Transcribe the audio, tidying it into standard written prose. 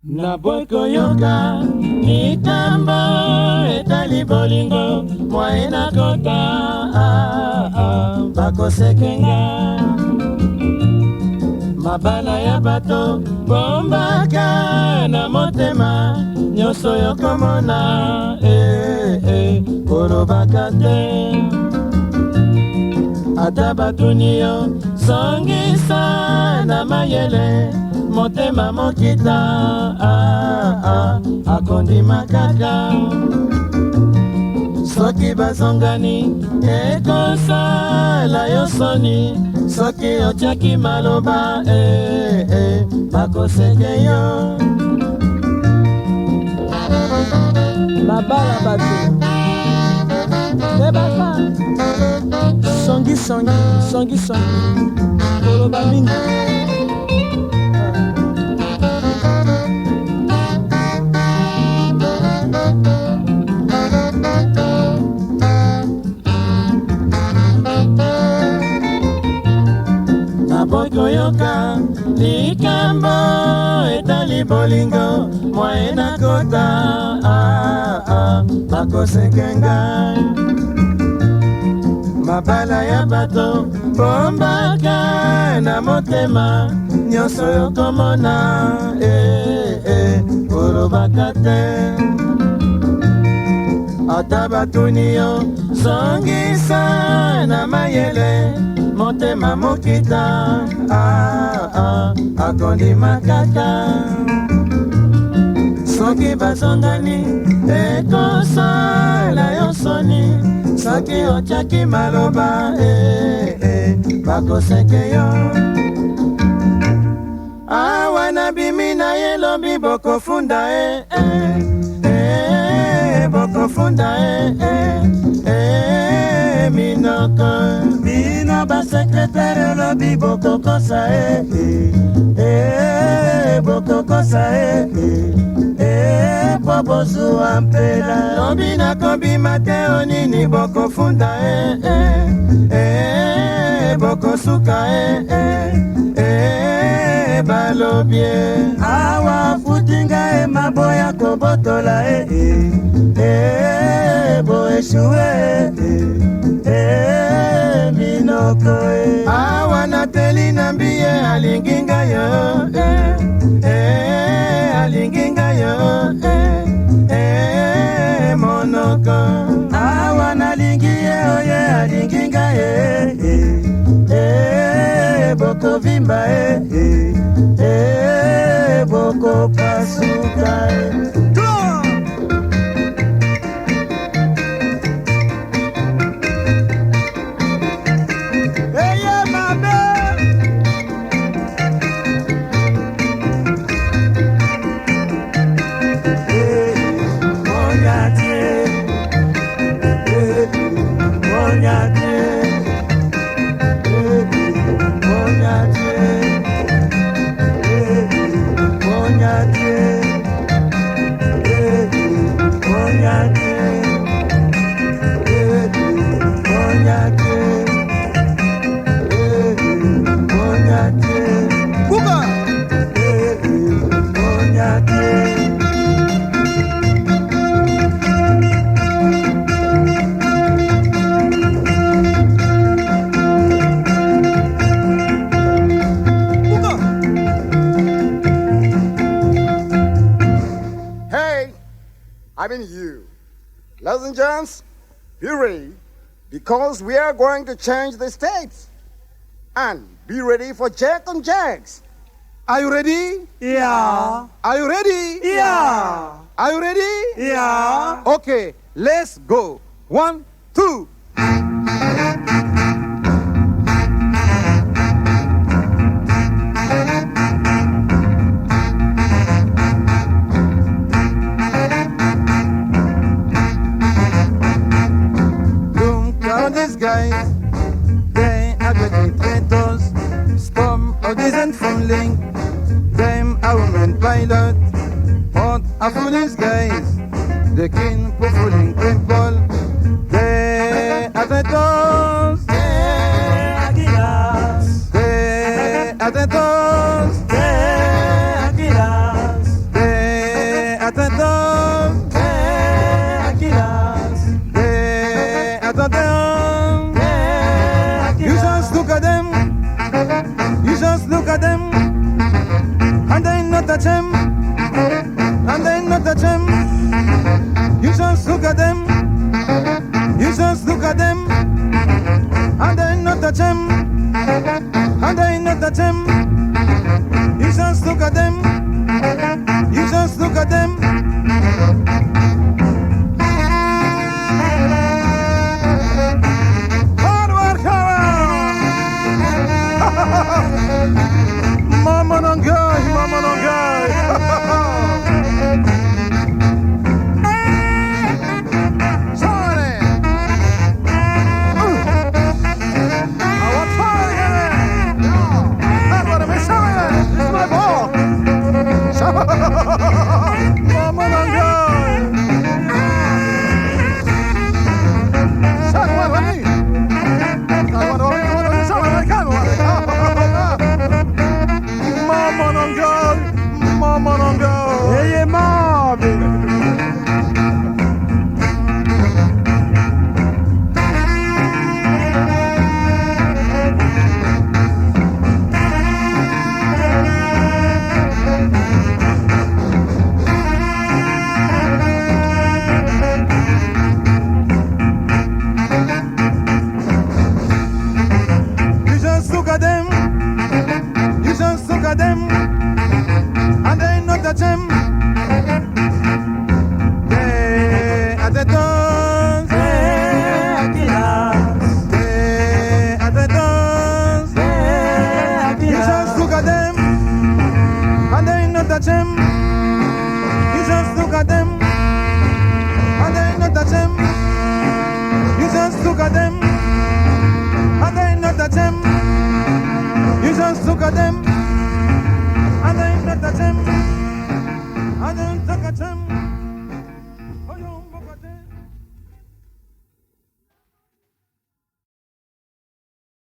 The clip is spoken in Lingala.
Nabweko yoka likambo etali bolingo mwaena kota bakosekenga mabala ya bato bombaka na motema nyonso yokomona kolobaka te ata batuni yo songisa na mayele motema mokita akondima kaka soki bazongani ekosala yo soni soki otiaki maloba bakoseke yo mabala bato ebasa songi koloba mingi Boyoka likambo etali bolingo mwaena kota bakosekenga mabala ya bato bombaka na motema nyonso yokomona kolobaka te ata batuni yo songisa na mayele motema mokita akondima kaka soki bazongani ekosala yo soni soki otiaki maloba bakoseke yo awa na bimi na ye lobi bokofunda bokofunda Minoko bino basekretare lobi bokokosa bokokosa pobozuwa mpela lobi nakobima te onini bokofunda bokosuka balobie awa futinga maboya kobotola boeshue Minoko awa nateli na mbiye alinginga yo alinginga yo monoko awa nalingiye oye alinginga boko vimba boko pasuka You. Ladies and gents, be ready because we are going to change the states. And be ready for Jack and Jacks. Are you ready? Yeah. Are you ready? Yeah. Are you ready? Yeah. Okay, let's go. 1, 2. These guys, they are great traitors, storm isn't falling, them are women pilot, what are foolish guys, the king for fooling people, they are traitors, They are killers. they are traitors, They are killers. they them, and they not touch them, and they not touch them. You just look at them, you just look at them, and they not touch them, and they not touch them. You just look at them, you just look at them. Hard work, Mama non guy, Mama non guy. Sorry. I want fire again. That's what I'm saying. It's my ball. Mama non guy. Shut up, let me. Mama non go, Mama non go. Hey, Mom. You just look at them. You just look at them, and they not touch them. They at the dance, they at the dance, they at the dance, they at the dance. You just look at them, and they not touch them. You just look at them, and they not touch them. You just look at them, and they not touch them. You just look at them, and they not touch them. I don't look at them.